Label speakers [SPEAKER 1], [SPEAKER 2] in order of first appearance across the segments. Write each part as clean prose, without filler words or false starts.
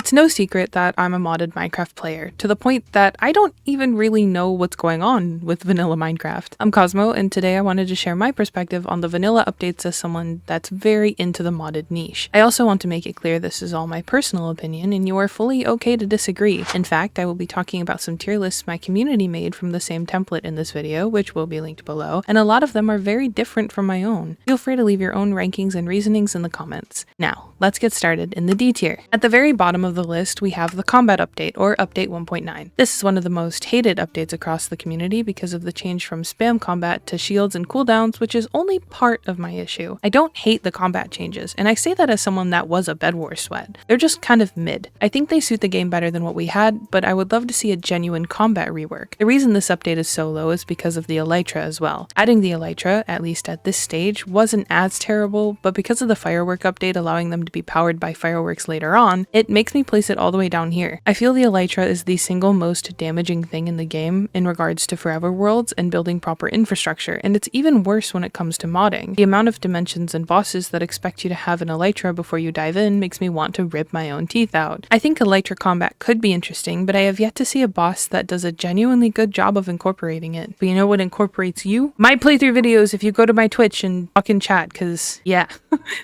[SPEAKER 1] It's no secret that I'm a modded Minecraft player, to the point that I don't even really know what's going on with vanilla Minecraft. I'm Cosmo, and today I wanted to share my perspective on the vanilla updates as someone that's very into the modded niche. I also want to make it clear this is all my personal opinion, and you are fully okay to disagree. In fact, I will be talking about some tier lists my community made from the same template in this video, which will be linked below, and a lot of them are very different from my own. Feel free to leave your own rankings and reasonings in the comments. Now, let's get started in the D tier. At the very bottom of the list, we have the combat update, or update 1.9. This is one of the most hated updates across the community because of the change from spam combat to shields and cooldowns, which is only part of my issue. I don't hate the combat changes, and I say that as someone that was a Bed Wars sweat. They're just kind of mid. I think they suit the game better than what we had, but I would love to see a genuine combat rework. The reason this update is so low is because of the elytra as well. Adding the elytra, at least at this stage, wasn't as terrible, but because of the firework update allowing them to be powered by fireworks later on, it makes me place it all the way down here. I feel the elytra is the single most damaging thing in the game in regards to forever worlds and building proper infrastructure, and it's even worse when it comes to modding. The amount of dimensions and bosses that expect you to have an elytra before you dive in makes me want to rip my own teeth out. I think elytra combat could be interesting, but I have yet to see a boss that does a genuinely good job of incorporating it. But you know what incorporates you? My playthrough videos if you go to my Twitch and fucking chat, cause yeah.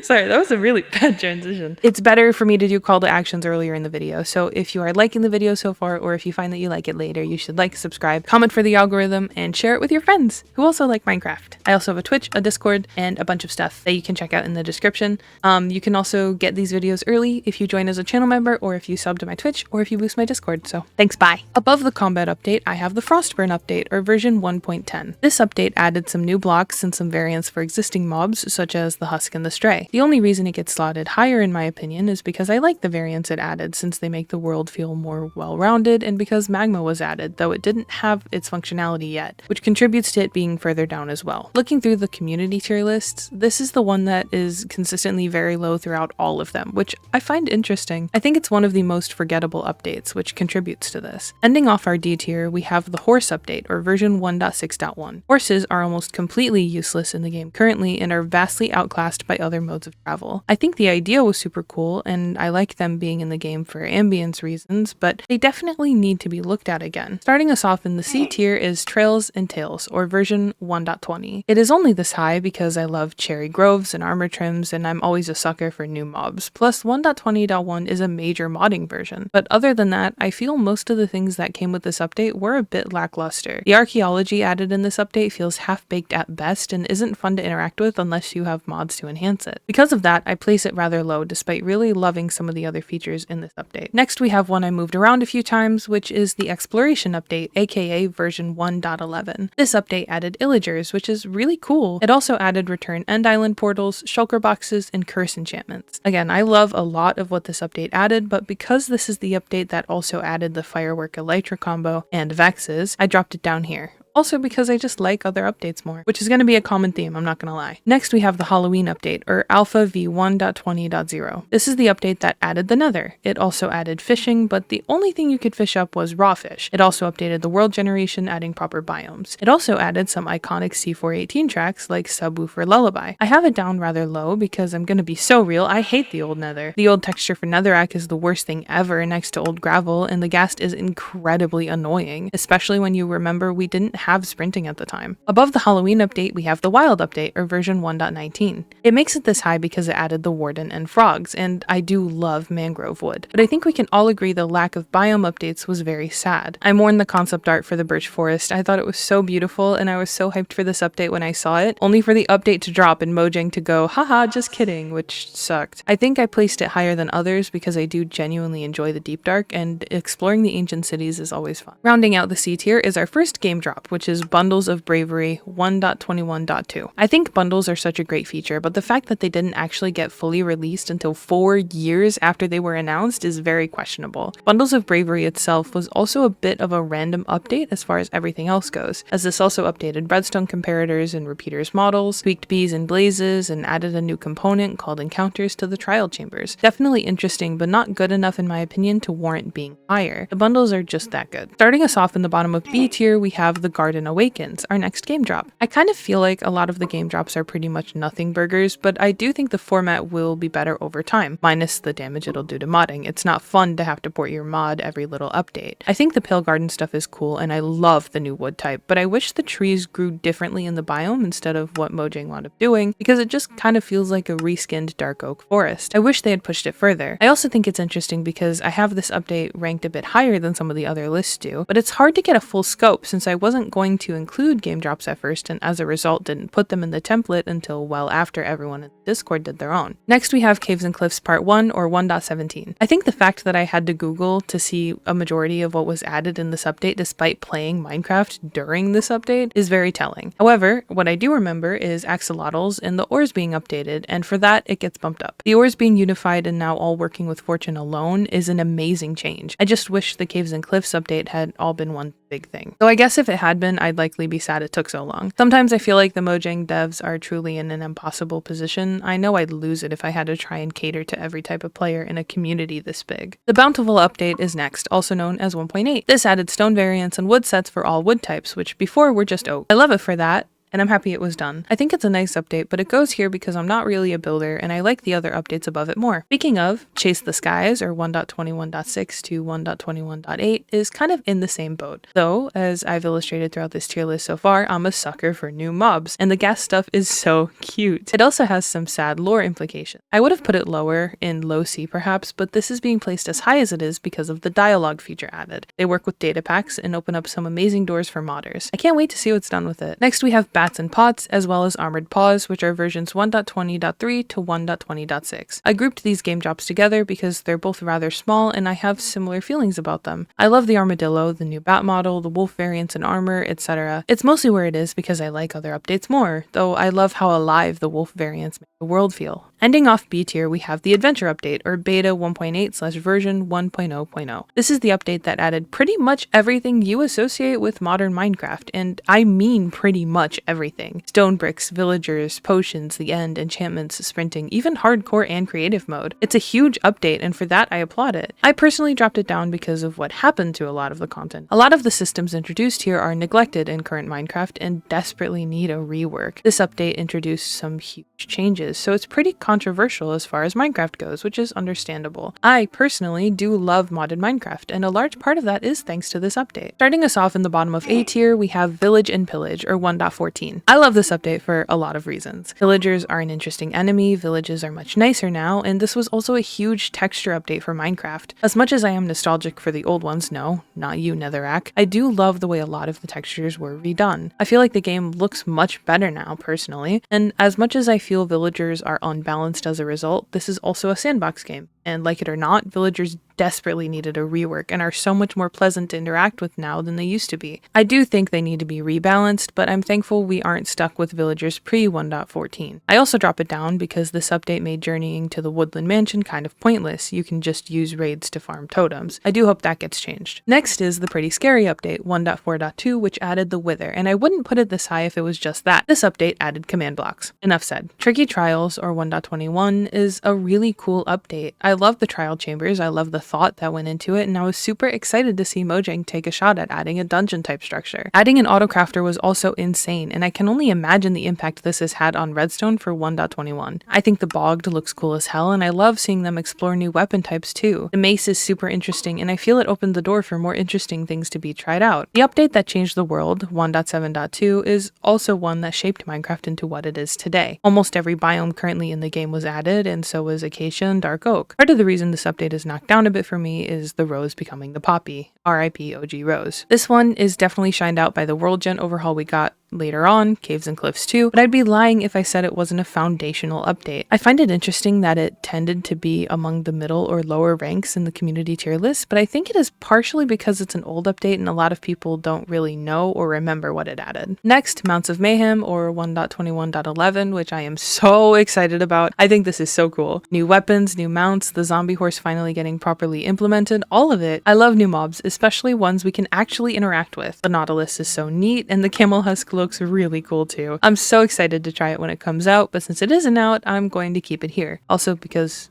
[SPEAKER 1] Sorry, that was a really bad transition. It's better for me to do call to actions earlier in the video, so if you are liking the video so far, or if you find that you like it later, you should like, subscribe, comment for the algorithm, and share it with your friends who also like Minecraft. I also have a Twitch, a Discord, and a bunch of stuff that you can check out in the description. You can also get these videos early if you join as a channel member, or if you sub to my Twitch, or if you boost my Discord, so thanks, bye. Above the combat update, I have the Frostburn update, or version 1.10. This update added some new blocks and some variants for existing mobs, such as the Husk and the Stray. The only reason it gets slotted higher in my opinion is because I like the variants it added, since they make the world feel more well-rounded, and because magma was added, though it didn't have its functionality yet, which contributes to it being further down as well. Looking through the community tier lists, this is the one that is consistently very low throughout all of them, which I find interesting. I think it's one of the most forgettable updates, which contributes to this. Ending off our D tier, we have the horse update, or version 1.6.1. Horses are almost completely useless in the game currently and are vastly outclassed by other modes of travel. I think the idea was super cool, and I like them being in the game for ambience reasons, but they definitely need to be looked at again. Starting us off in the C tier is Trails and Tails, or version 1.20. It is only this high because I love cherry groves and armor trims, and I'm always a sucker for new mobs. Plus 1.20.1 is a major modding version, but other than that, I feel most of the things that came with this update were a bit lackluster. The archaeology added in this update feels half-baked at best and isn't fun to interact with unless you have mods to enhance it. Because of that, I place it rather low despite really loving some of the other features in this update. Next, we have one I moved around a few times, which is the exploration update, aka version 1.11. This update added illagers, which is really cool. It also added return end island portals, shulker boxes, and curse enchantments. Again, I love a lot of what this update added, but because this is the update that also added the firework elytra combo and vexes, I dropped it down here. Also because I just like other updates more, which is going to be a common theme, I'm not going to lie. Next we have the Halloween update, or Alpha v1.20.0. This is the update that added the Nether. It also added fishing, but the only thing you could fish up was raw fish. It also updated the world generation, adding proper biomes. It also added some iconic C418 tracks like Subwoofer Lullaby. I have it down rather low because I'm going to be so real, I hate the old Nether. The old texture for Netherrack is the worst thing ever next to old gravel, and the ghast is incredibly annoying, especially when you remember we didn't have sprinting at the time. Above the Halloween update, we have the Wild update, or version 1.19. It makes it this high because it added the Warden and frogs, and I do love mangrove wood, but I think we can all agree the lack of biome updates was very sad. I mourned the concept art for the birch forest. I thought it was so beautiful, and I was so hyped for this update when I saw it, only for the update to drop and Mojang to go, haha, just kidding, which sucked. I think I placed it higher than others because I do genuinely enjoy the Deep Dark, and exploring the ancient cities is always fun. Rounding out the C tier is our first game drop, which is Bundles of Bravery 1.21.2. I think bundles are such a great feature, but the fact that they didn't actually get fully released until 4 years after they were announced is very questionable. Bundles of Bravery itself was also a bit of a random update as far as everything else goes, as this also updated redstone comparators and repeaters models, tweaked bees and blazes, and added a new component called encounters to the trial chambers. Definitely interesting, but not good enough in my opinion to warrant being higher. The bundles are just that good. Starting us off in the bottom of B tier, we have the Garden Awakens, our next game drop. I kind of feel like a lot of the game drops are pretty much nothing burgers, but I do think the format will be better over time, minus the damage it'll do to modding. It's not fun to have to port your mod every little update. I think the Pale Garden stuff is cool, and I love the new wood type, but I wish the trees grew differently in the biome instead of what Mojang wound up doing, because it just kind of feels like a reskinned dark oak forest. I wish they had pushed it further. I also think it's interesting because I have this update ranked a bit higher than some of the other lists do, but it's hard to get a full scope since I wasn't going to include game drops at first, and as a result didn't put them in the template until well after everyone in Discord did their own. Next we have Caves and Cliffs Part 1 or 1.17. I think the fact that I had to Google to see a majority of what was added in this update despite playing Minecraft during this update is very telling. However, what I do remember is axolotls and the ores being updated, and for that it gets bumped up. The ores being unified and now all working with Fortune alone is an amazing change. I just wish the Caves and Cliffs update had all been one big thing. So I guess if it had been, I'd likely be sad it took so long. Sometimes I feel like the Mojang devs are truly in an impossible position. I know I'd lose it if I had to try and cater to every type of player in a community this big. The Bountiful update is next, also known as 1.8. This added stone variants and wood sets for all wood types, which before were just oak. I love it for that, and I'm happy it was done. I think it's a nice update, but it goes here because I'm not really a builder and I like the other updates above it more. Speaking of, Chase the Skies, or 1.21.6 to 1.21.8, is kind of in the same boat. Though, as I've illustrated throughout this tier list so far, I'm a sucker for new mobs, and the gas stuff is so cute. It also has some sad lore implications. I would have put it lower, in low C perhaps, but this is being placed as high as it is because of the dialogue feature added. They work with data packs and open up some amazing doors for modders. I can't wait to see what's done with it. Next we have Bats and Pots, as well as Armored Paws, which are versions 1.20.3 to 1.20.6. I grouped these game drops together because they're both rather small and I have similar feelings about them. I love the armadillo, the new bat model, the wolf variants in armor, etc. It's mostly where it is because I like other updates more, though I love how alive the wolf variants make the world feel. Ending off B tier, we have the Adventure Update, or Beta 1.8/version 1.0.0. This is the update that added pretty much everything you associate with modern Minecraft, and I mean pretty much everything. Stone bricks, villagers, potions, the end, enchantments, sprinting, even hardcore and creative mode. It's a huge update, and for that I applaud it. I personally dropped it down because of what happened to a lot of the content. A lot of the systems introduced here are neglected in current Minecraft and desperately need a rework. This update introduced some huge changes, so it's pretty controversial as far as Minecraft goes, which is understandable. I personally do love modded Minecraft, and a large part of that is thanks to this update. Starting us off in the bottom of A tier, we have Village and Pillage, or 1.14. I love this update for a lot of reasons. Villagers are an interesting enemy, villages are much nicer now, and this was also a huge texture update for Minecraft. As much as I am nostalgic for the old ones, no, not you Netherrack, I do love the way a lot of the textures were redone. I feel like the game looks much better now, personally, and as much as I feel villagers are unbalanced as a result, this is also a sandbox game. And like it or not, villagers desperately needed a rework and are so much more pleasant to interact with now than they used to be. I do think they need to be rebalanced, but I'm thankful we aren't stuck with villagers pre 1.14. I also drop it down because this update made journeying to the Woodland Mansion kind of pointless. You can just use raids to farm totems. I do hope that gets changed. Next is the pretty scary update 1.4.2, which added the Wither, and I wouldn't put it this high if it was just that. This update added command blocks. Enough said. Tricky Trials, or 1.21, is a really cool update. I love the trial chambers, I love the thought that went into it, and I was super excited to see Mojang take a shot at adding a dungeon type structure. Adding an autocrafter was also insane, and I can only imagine the impact this has had on Redstone for 1.21. I think the Bogged looks cool as hell, and I love seeing them explore new weapon types too. The mace is super interesting, and I feel it opened the door for more interesting things to be tried out. The update that changed the world, 1.7.2, is also one that shaped Minecraft into what it is today. Almost every biome currently in the game was added, and so was Acacia and Dark Oak. Part of the reason this update is knocked down a bit for me is the rose becoming the poppy. RIP OG Rose. This one is definitely shined out by the world gen overhaul we got later on, Caves and Cliffs 2, but I'd be lying if I said it wasn't a foundational update. I find it interesting that it tended to be among the middle or lower ranks in the community tier list, but I think it is partially because it's an old update and a lot of people don't really know or remember what it added. Next, Mounts of Mayhem, or 1.21.11, which I am so excited about. I think this is so cool. New weapons, new mounts, the zombie horse finally getting properly implemented, all of it. I love new mobs, especially ones we can actually interact with. The Nautilus is so neat, and the camel husk looks really cool too. I'm so excited to try it when it comes out, but since it isn't out, I'm going to keep it here. Also because,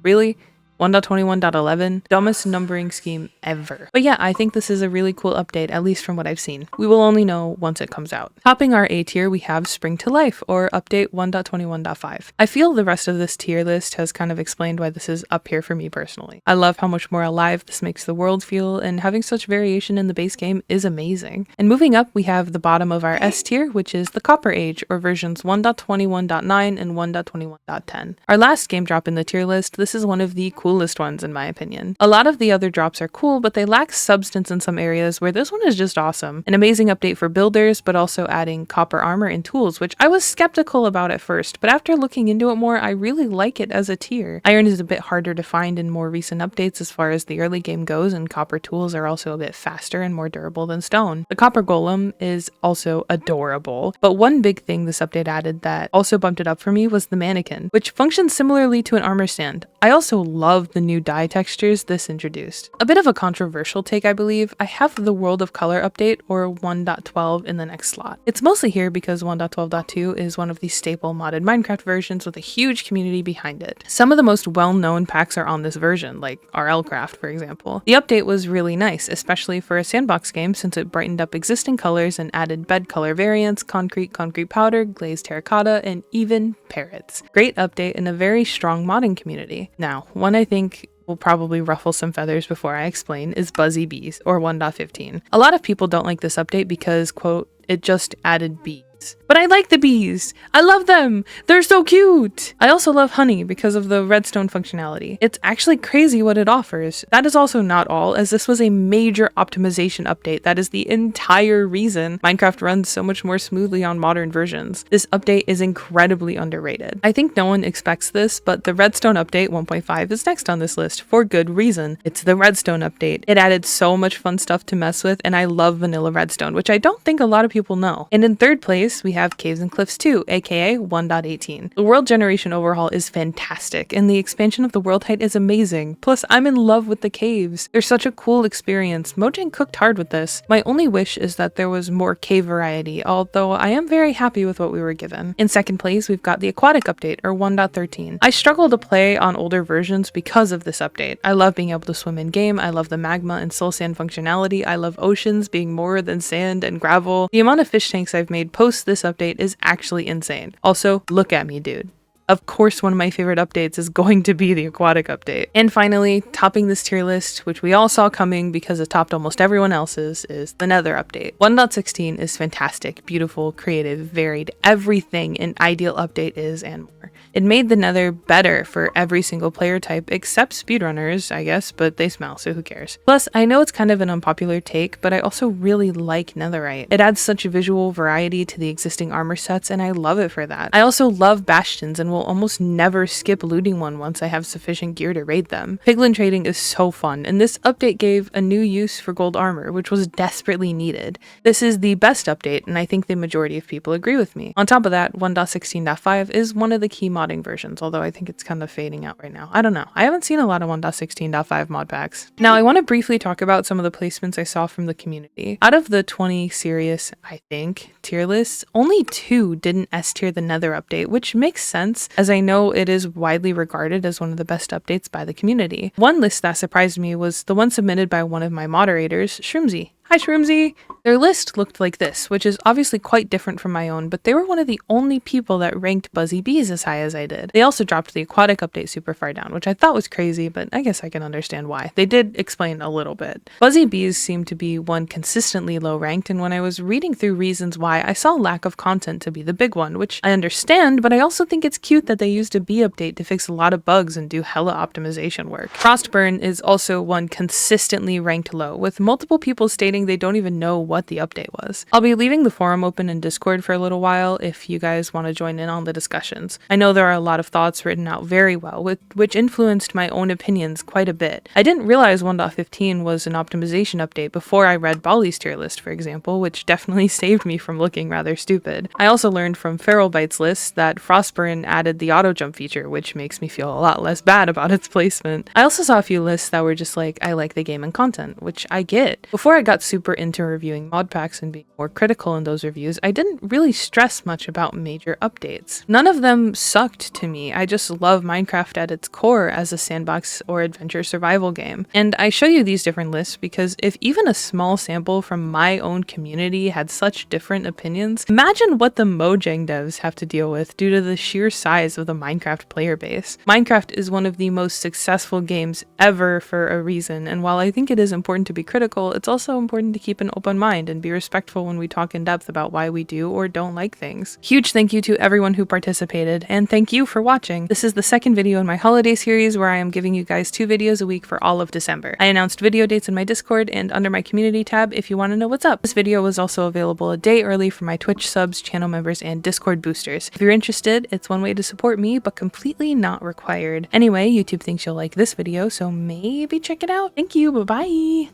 [SPEAKER 1] really, 1.21.11, dumbest numbering scheme ever. But yeah, I think this is a really cool update, at least from what I've seen. We will only know once it comes out. Topping our A tier, we have Spring to Life, or update 1.21.5. I feel the rest of this tier list has kind of explained why this is up here for me personally. I love how much more alive this makes the world feel, and having such variation in the base game is amazing. And moving up, we have the bottom of our S tier, which is the Copper Age, or versions 1.21.9 and 1.21.10. Our last game drop in the tier list, this is one of the coolest ones in my opinion. A lot of the other drops are cool, but they lack substance in some areas, where this one is just awesome. An amazing update for builders, but also adding copper armor and tools, which I was skeptical about at first, but after looking into it more, I really like it as a tier. Iron is a bit harder to find in more recent updates as far as the early game goes, and copper tools are also a bit faster and more durable than stone. The copper golem is also adorable, but one big thing this update added that also bumped it up for me was the mannequin, which functions similarly to an armor stand. I also love the new dye textures this introduced. A bit of a controversial take, I believe. I have the World of Color update, or 1.12, in the next slot. It's mostly here because 1.12.2 is one of the staple modded Minecraft versions with a huge community behind it. Some of the most well-known packs are on this version, like RLCraft for example. The update was really nice, especially for a sandbox game, since it brightened up existing colors and added bed color variants, concrete powder, glazed terracotta, and even parrots. Great update and a very strong modding community. Now, one I think will probably ruffle some feathers before I explain is Buzzy Bees, or 1.15. A lot of people don't like this update because, quote, it just added bees. But I like the bees! I love them! They're so cute! I also love honey because of the redstone functionality. It's actually crazy what it offers. That is also not all, as this was a major optimization update that is the entire reason Minecraft runs so much more smoothly on modern versions. This update is incredibly underrated. I think no one expects this, but the redstone update 1.5 is next on this list for good reason. It's the redstone update. It added so much fun stuff to mess with, and I love vanilla redstone, which I don't think a lot of people know. And in third place, we have Caves and Cliffs 2, aka 1.18. The world generation overhaul is fantastic, and the expansion of the world height is amazing. Plus, I'm in love with the caves. They're such a cool experience. Mojang cooked hard with this. My only wish is that there was more cave variety, although I am very happy with what we were given. In second place, we've got the Aquatic update, or 1.13. I struggle to play on older versions because of this update. I love being able to swim in game, I love the magma and soul sand functionality, I love oceans being more than sand and gravel. The amount of fish tanks I've made post this update is actually insane. Also, look at me, dude. Of course, one of my favorite updates is going to be the Aquatic update. And finally, topping this tier list, which we all saw coming because it topped almost everyone else's, is the Nether update. 1.16 is fantastic, beautiful, creative, varied, everything an ideal update is and more. It made the Nether better for every single player type except speedrunners, I guess, but they smell, so who cares. Plus, I know it's kind of an unpopular take, but I also really like netherite. It adds such visual variety to the existing armor sets, and I love it for that. I also love bastions and will almost never skip looting one once I have sufficient gear to raid them. Piglin trading is so fun, and this update gave a new use for gold armor, which was desperately needed. This is the best update, and I think the majority of people agree with me. On top of that, 1.16.5 is one of the key modding versions, although I think it's kind of fading out right now. I don't know. I haven't seen a lot of 1.16.5 mod packs. Now, I want to briefly talk about some of the placements I saw from the community. Out of the 20 serious, I think, tier lists, only 2 didn't S tier the Nether update, which makes sense, as I know it is widely regarded as one of the best updates by the community. One list that surprised me was the one submitted by one of my moderators, Shroomzy. Hi Shroomzy! Their list looked like this, which is obviously quite different from my own, but they were one of the only people that ranked Buzzy Bees as high as I did. They also dropped the Aquatic update super far down, which I thought was crazy, but I guess I can understand why. They did explain a little bit. Buzzy Bees seemed to be one consistently low ranked, and when I was reading through reasons why, I saw lack of content to be the big one, which I understand, but I also think it's cute that they used a bee update to fix a lot of bugs and do hella optimization work. Frostburn is also one consistently ranked low, with multiple people stating they don't even know what the update was. I'll be leaving the forum open in Discord for a little while if you guys want to join in on the discussions. I know there are a lot of thoughts written out very well, which influenced my own opinions quite a bit. I didn't realize 1.15 was an optimization update before I read Bali's tier list, for example, which definitely saved me from looking rather stupid. I also learned from Feralbyte's list that Frostburn added the auto jump feature, which makes me feel a lot less bad about its placement. I also saw a few lists that were just like, I like the game and content, which I get. Before I got super into reviewing mod packs and being more critical in those reviews, I didn't really stress much about major updates. None of them sucked to me. I just love Minecraft at its core as a sandbox or adventure survival game. And I show you these different lists because if even a small sample from my own community had such different opinions, imagine what the Mojang devs have to deal with due to the sheer size of the Minecraft player base. Minecraft is one of the most successful games ever for a reason, and while I think it is important to be critical, it's also important to keep an open mind and be respectful when we talk in depth about why we do or don't like things. Huge thank you to everyone who participated, and thank you for watching. This is the second video in my holiday series where I am giving you guys 2 videos a week for all of December. I announced video dates in my Discord and under my community tab if you want to know what's up. This video was also available a day early for my Twitch subs, channel members, and Discord boosters. If you're interested, it's one way to support me, but completely not required. Anyway, YouTube thinks you'll like this video, so maybe check it out. Thank you, bye-bye!